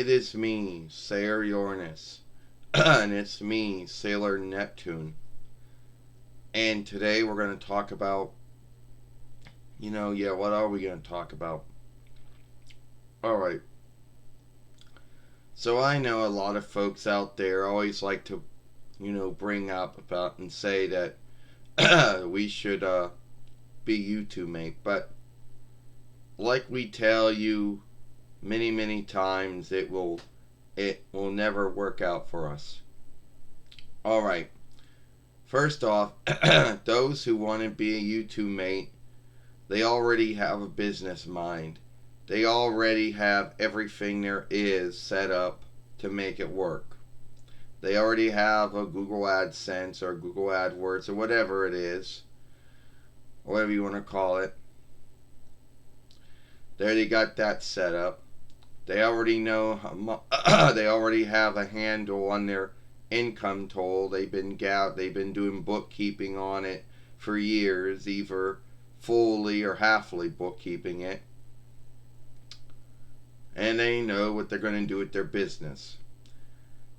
It is me, Sailor Uranus, and it's me, Sailor Neptune. And today we're going to talk about, what are we going to talk about? Alright, so I know a lot of folks out there always like to, bring up about and say that we should be YouTube mate, but like we tell you many, many times, it will never work out for us. Alright. First off, those who want to be a YouTube mate, they already have a business mind. They already have everything there is set up to make it work. They already have a Google AdSense or Google AdWords or whatever it is, whatever you want to call it. They already got that set up. They already know they already have a handle on their income toll. They've been doing bookkeeping on it for years, either fully or halfly bookkeeping it. And they know what they're going to do with their business.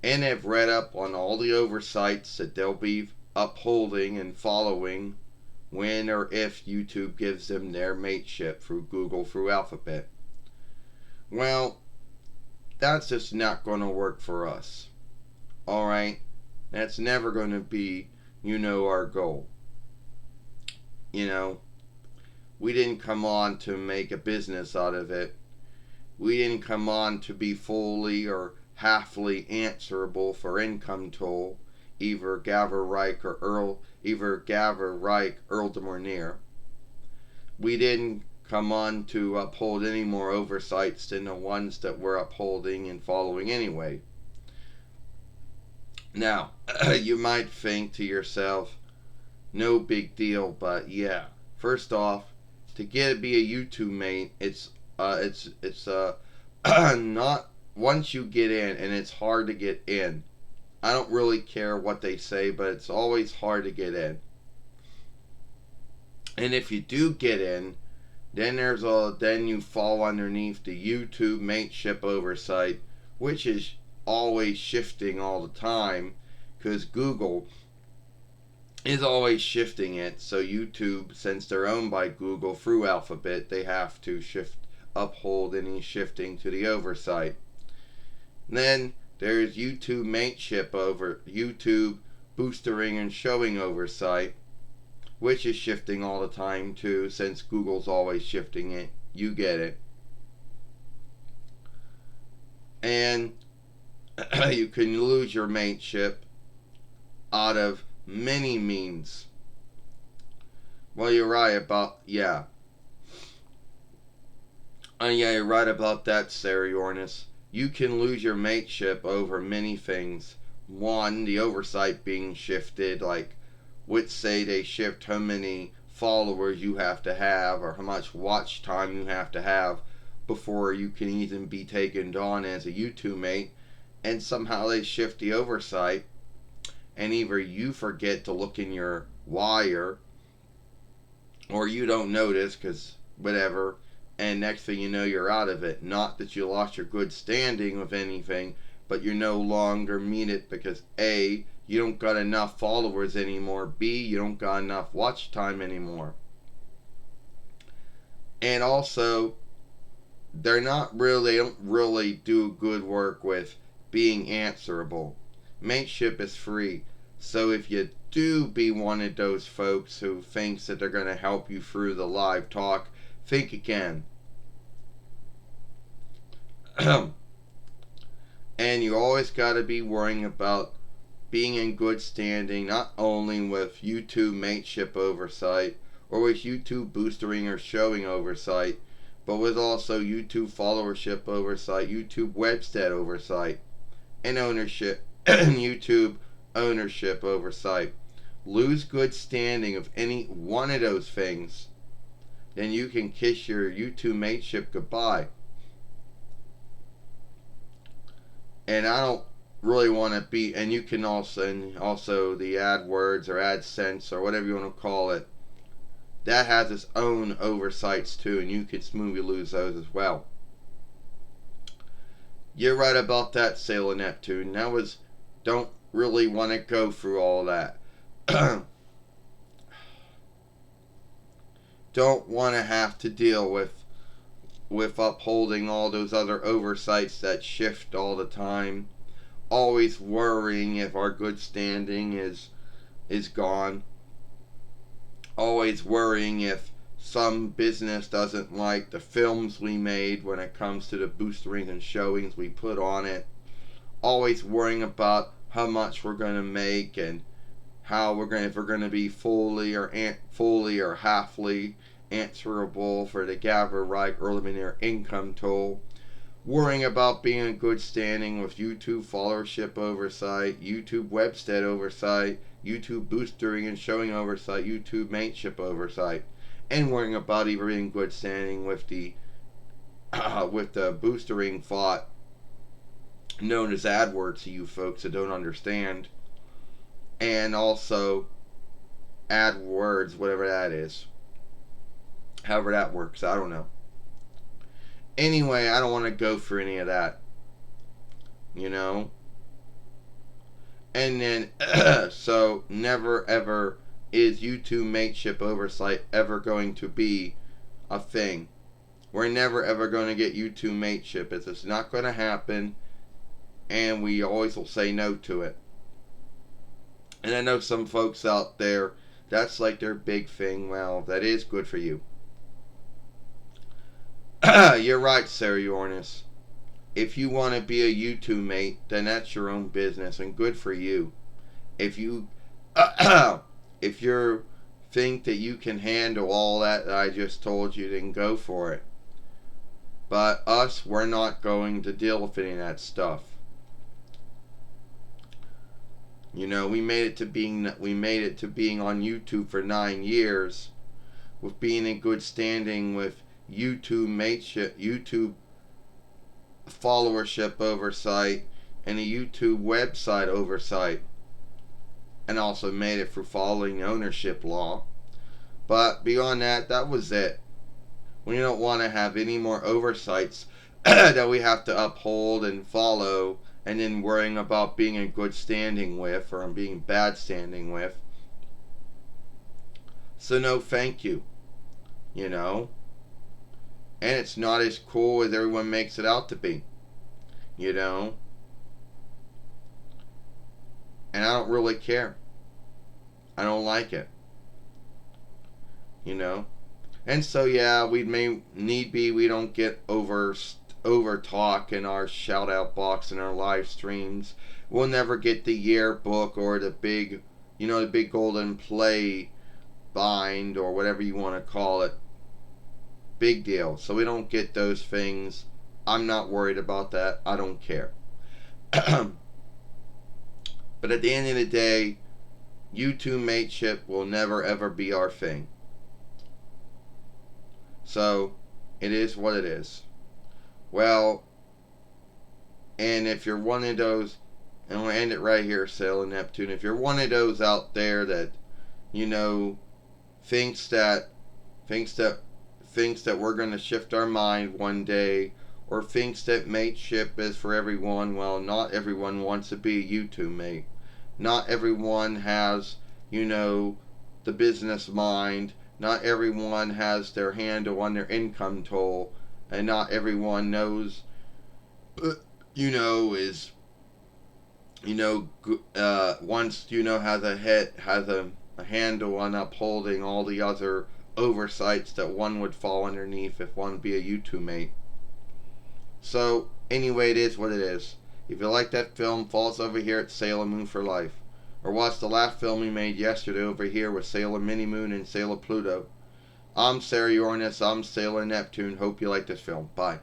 And they've read up on all the oversights that they'll be upholding and following when or if YouTube gives them their mateship through Google, through Alphabet. Well, that's just not going to work for us. Alright? That's never going to be, our goal. We didn't come on to make a business out of it. We didn't come on to be fully or halfly answerable for income toll, either Gavin Reich or Earldom or near. We didn't come on to uphold any more oversights than the ones that we're upholding and following anyway. Now, you might think to yourself, no big deal, but yeah. First off, to be a YouTube mate, it's not once you get in, and it's hard to get in. I don't really care what they say, but it's always hard to get in. And if you do get in, then you fall underneath the YouTube mateship oversight, which is always shifting all the time, because Google is always shifting it. So YouTube, since they're owned by Google through Alphabet, they have to uphold any shifting to the oversight. And then there's YouTube mateship over YouTube boostering and showing oversight, which is shifting all the time too, since Google's always shifting it. You get it. And you can lose your mateship out of many means. Well, you're right about, you're right about that, Sarah Uranus. You can lose your mateship over many things. One, the oversight being shifted, like, say they shift how many followers you have to have or how much watch time you have to have before you can even be taken on as a YouTube mate, and somehow they shift the oversight, and either you forget to look in your wire or you don't notice because whatever, and next thing you know, you're out of it. Not that you lost your good standing with anything, but you no longer meet it because A, you don't got enough followers anymore, B, you don't got enough watch time anymore. And also, they don't really do good work with being answerable. Mateship is free, so if you do be one of those folks who thinks that they're going to help you through the live talk, think again. And you always got to be worrying about being in good standing, not only with YouTube mateship oversight or with YouTube boostering or showing oversight, but with also YouTube followership oversight, YouTube website oversight, and ownership, and YouTube ownership oversight. Lose good standing of any one of those things, then you can kiss your YouTube mateship goodbye. And I don't really want to be, and you can also the AdWords or AdSense or whatever you want to call it, that has its own oversights too, and you can smoothly lose those as well. You're right about that, Sailor Neptune. Don't really want to go through all that. Don't want to have to deal with upholding all those other oversights that shift all the time. Always worrying if our good standing is gone. Always worrying if some business doesn't like the films we made when it comes to the boostering and showings we put on it. Always worrying about how much we're going to make and how if we're going to be fully or halfly answerable for the gather right preliminary income toll. Worrying about being in good standing with YouTube followership oversight, YouTube webstead oversight, YouTube boostering and showing oversight, YouTube mateship oversight, and worrying about even being in good standing with the boostering thought known as AdWords to you folks that don't understand, and also AdWords, whatever that is, however that works, I don't know. Anyway, I don't want to go for any of that, you know. And then, so never ever is YouTube mateship oversight ever going to be a thing. We're never ever going to get YouTube mateship. It's just not going to happen, and we always will say no to it. And I know some folks out there, that's like their big thing. Well, that is good for you. You're right, Sarah Uranus. If you want to be a YouTube mate, then that's your own business, and good for you. If you if you think that you can handle all that I just told you, then go for it. But us, we're not going to deal with any of that stuff. You know, we made it to being on YouTube for 9 years, with being in good standing with YouTube mateship, YouTube followership oversight, and a YouTube website oversight, and also made it through following ownership law. But beyond that, that was it. We don't want to have any more oversights that we have to uphold and follow, and then worrying about being in good standing with or being bad standing with. So no thank you, you know. And it's not as cool as everyone makes it out to be, you know. And I don't really care. I don't like it, you know. And so yeah, we don't get over talk in our shout out box in our live streams. We'll never get the yearbook or the big golden play bind or whatever you want to call it. Big deal. So we don't get those things. I'm not worried about that. I don't care. But at the end of the day, YouTube mateship will never ever be our thing. So it is what it is. Well, and if you're one of those, and we'll end it right here, Sailor Neptune. If you're one of those out there that, you know, thinks that we're going to shift our mind one day, or thinks that mateship is for everyone, well, not everyone wants to be a YouTube mate. Not everyone has, you know, the business mind. Not everyone has their handle on their income toll. And not everyone knows, you know, is, you know, once, you know, has a handle on upholding all the other oversights that one would fall underneath if one would be a YouTube mate. So, anyway, it is what it is. If you like that film, follow us over here at Sailor Moon for Life. Or watch the last film we made yesterday over here with Sailor Mini Moon and Sailor Pluto. I'm Sarah Uranus. I'm Sailor Neptune. Hope you like this film. Bye.